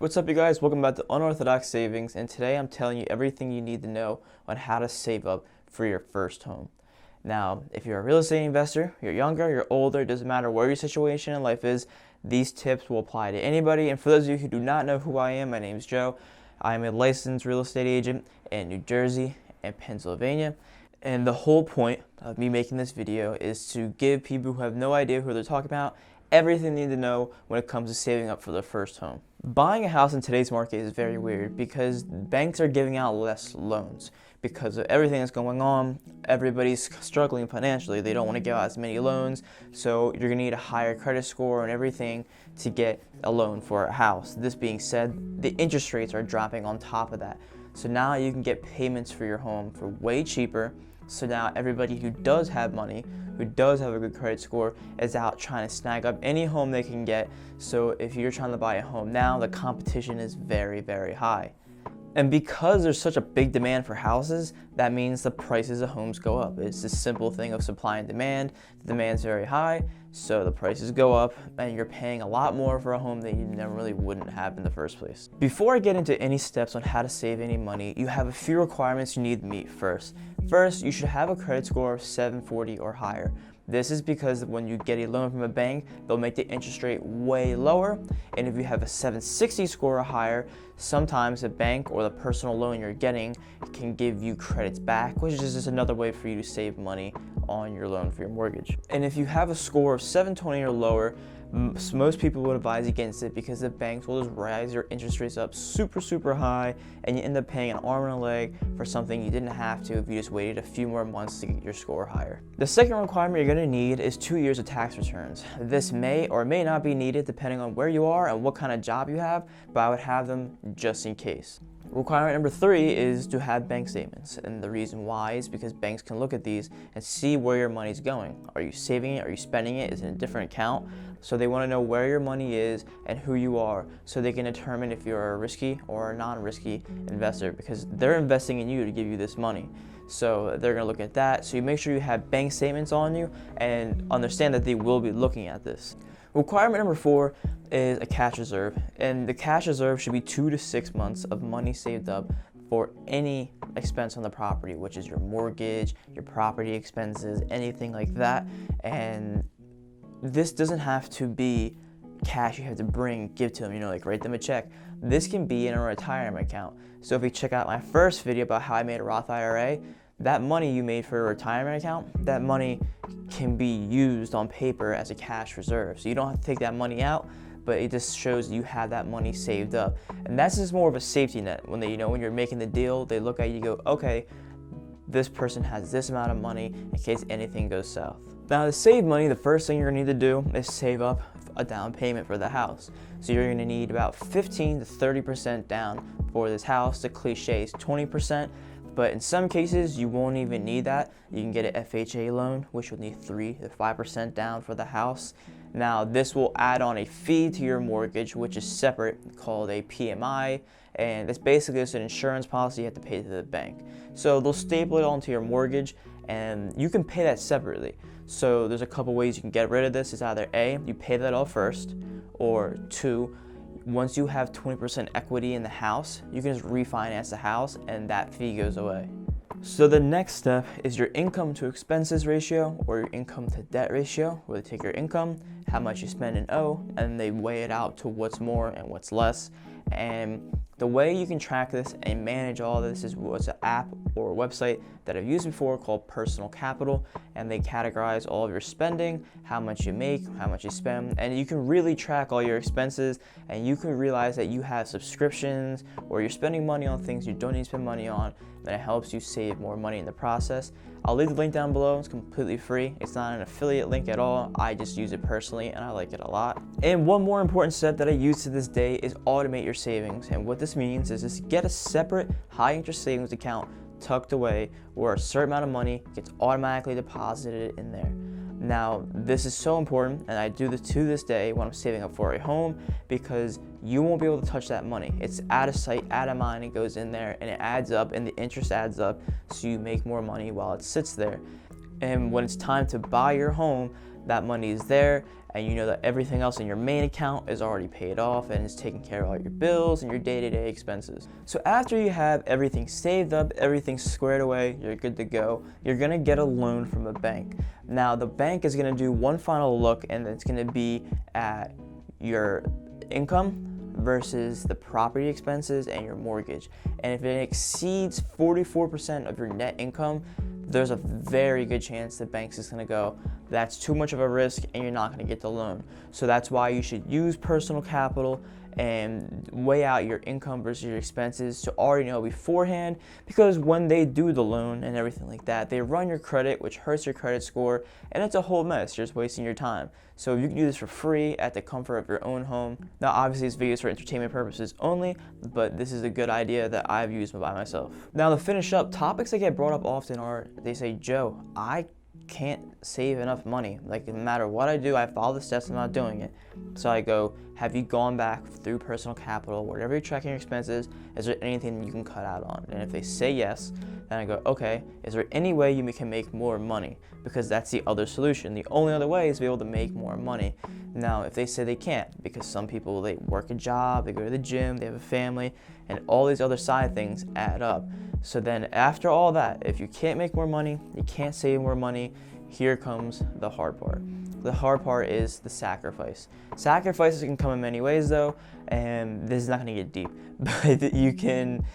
What's up, you guys? Welcome back to Unorthodox Savings, and today I'm telling you everything you need to know on how to save up for your first home. Now, if you're a real estate investor, you're younger, you're older, it doesn't matter where your situation in life is, these tips will apply to anybody. And for those of you who do not know who I am, my name is Joe. I am a licensed real estate agent in New Jersey and Pennsylvania. And the whole point of me making this video is to give people who have no idea who they're talking about everything they need to know when it comes to saving up for their first home. Buying a house in today's market is very weird because banks are giving out less loans. Because of everything that's going on, everybody's struggling financially. They don't want to give out as many loans, so you're going to need a higher credit score and everything to get a loan for a house. This being said, the interest rates are dropping on top of that. So now you can get payments for your home for way cheaper. So now everybody who does have money, who does have a good credit score, is out trying to snag up any home they can get. So if you're trying to buy a home now, the competition is very, very high. And because there's such a big demand for houses, that means the prices of homes go up. It's a simple thing of supply and demand. The demand's very high, so the prices go up, and you're paying a lot more for a home that you never really wouldn't have in the first place. Before I get into any steps on how to save any money, you have a few requirements you need to meet first. First, you should have a credit score of 740 or higher. This is because when you get a loan from a bank, they'll make the interest rate way lower. And if you have a 760 score or higher, sometimes a bank or the personal loan you're getting can give you credits back, which is just another way for you to save money on your loan for your mortgage. And if you have a score of 720 or lower, most people would advise against it because the banks will just rise your interest rates up super high, and you end up paying an arm and a leg for something you didn't have to if you just waited a few more months to get your score higher. The second requirement you're going to need is 2 years of tax returns. This may or may not be needed depending on where you are and what kind of job you have, but I would have them just in case. Requirement number 3 is to have bank statements, and the reason why is because banks can look at these and see where your money's going. Are you saving it? Are you spending it? Is it in a different account? So they want to know where your money is and who you are, so they can determine if you're a risky or a non-risky investor, because they're investing in you to give you this money. So they're going to look at that. So you make sure you have bank statements on you and understand that they will be looking at this. Requirement number 4 is a cash reserve, and the cash reserve should be 2 to 6 months of money saved up for any expense on the property, which is your mortgage, your property expenses, anything like that. And this doesn't have to be cash you have to give to them, like write them a check. This can be in a retirement account. So if you check out my first video about how I made a Roth IRA, that money you made for a retirement account, that money can be used on paper as a cash reserve. So you don't have to take that money out, but it just shows you have that money saved up. And that's just more of a safety net. When when you're making the deal, they look at you and go, okay, this person has this amount of money in case anything goes south. Now, to save money, the first thing you're gonna need to do is save up a down payment for the house. So you're gonna need about 15 to 30% down for this house. The cliche is 20%. But in some cases, you won't even need that. You can get an FHA loan, which will need 3 to 5% down for the house. Now, this will add on a fee to your mortgage, which is separate, called a PMI. And it's basically just an insurance policy you have to pay to the bank. So they'll staple it onto your mortgage, and you can pay that separately. So there's a couple ways you can get rid of this. It's either A, you pay that off first, or 2, once you have 20% equity in the house, you can just refinance the house and that fee goes away. So the next step is your income to expenses ratio, or your income to debt ratio, where they take your income, how much you spend and owe, and they weigh it out to what's more and what's less. And the way you can track this and manage all this is what's an app or a website that I've used before called Personal Capital, and they categorize all of your spending, how much you make, how much you spend, and you can really track all your expenses, and you can realize that you have subscriptions or you're spending money on things you don't need to spend money on, and it helps you save more money in the process. I'll leave the link down below. It's completely free. It's not an affiliate link at all. I just use it personally and I like it a lot. And one more important step that I use to this day is automate your savings. And what this means is just get a separate high interest savings account tucked away where a certain amount of money gets automatically deposited in there. Now, this is so important, and I do this to this day when I'm saving up for a home, because you won't be able to touch that money. It's out of sight, out of mind. It goes in there and it adds up, and the interest adds up, so you make more money while it sits there. And when it's time to buy your home, that money is there, and you know that everything else in your main account is already paid off and is taking care of all your bills and your day-to-day expenses. So after you have everything saved up, everything squared away, you're good to go, you're gonna get a loan from a bank. Now the bank is gonna do one final look, and it's gonna be at your income versus the property expenses and your mortgage. And if it exceeds 44% of your net income, there's a very good chance the bank's just gonna go, that's too much of a risk and you're not gonna get the loan. So that's why you should use personal capital and weigh out your income versus your expenses to already know beforehand, because when they do the loan and everything like that, they run your credit, which hurts your credit score, and it's a whole mess. You're just wasting your time. So you can do this for free at the comfort of your own home. Now obviously this video is for entertainment purposes only, but this is a good idea that I've used by myself. Now to finish up, topics that get brought up often are, they say, Joe, I can't save enough money. Like, no matter what I do, I follow the steps, I'm not doing it. So I go, have you gone back through personal capital, wherever you're tracking your expenses, is there anything you can cut out on? And if they say yes, then I go, okay, is there any way you can make more money? Because that's the other solution. The only other way is to be able to make more money. Now, if they say they can't, because some people, they work a job, they go to the gym, they have a family, and all these other side things add up. So then after all that, if you can't make more money, you can't save more money, here comes the hard part. The hard part is the sacrifice. Sacrifices can come in many ways though, and this is not gonna get deep, but you can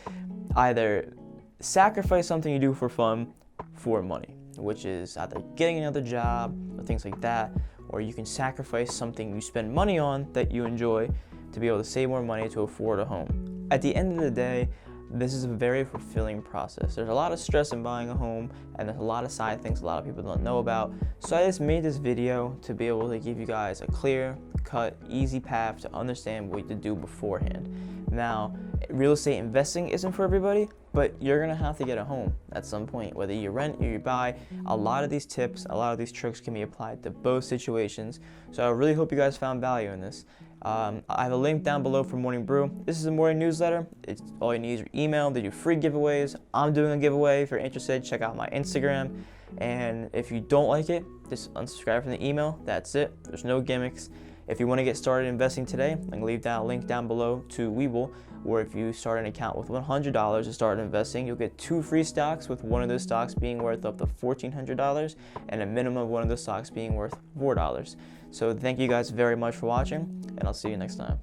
either sacrifice something you do for fun for money, which is either getting another job or things like that, or you can sacrifice something you spend money on that you enjoy to be able to save more money to afford a home. At the end of the day, this is a very fulfilling process. There's a lot of stress in buying a home, and there's a lot of side things a lot of people don't know about. So I just made this video to be able to give you guys a clear cut, easy path to understand what to do beforehand. Now, real estate investing isn't for everybody, but you're gonna have to get a home at some point, whether you rent or you buy. A lot of these tips, a lot of these tricks can be applied to both situations. So I really hope you guys found value in this. I have a link down below for Morning Brew. This is a morning newsletter. It's all you need is your email. They do free giveaways. I'm doing a giveaway. If you're interested, check out my Instagram. And if you don't like it, just unsubscribe from the email. That's it. There's no gimmicks. If you want to get started investing today, I'm going to leave down a link down below to Webull, where if you start an account with $100 to start investing, you'll get 2 free stocks, with one of those stocks being worth up to $1,400 and a minimum of one of those stocks being worth $4. So thank you guys very much for watching, and I'll see you next time.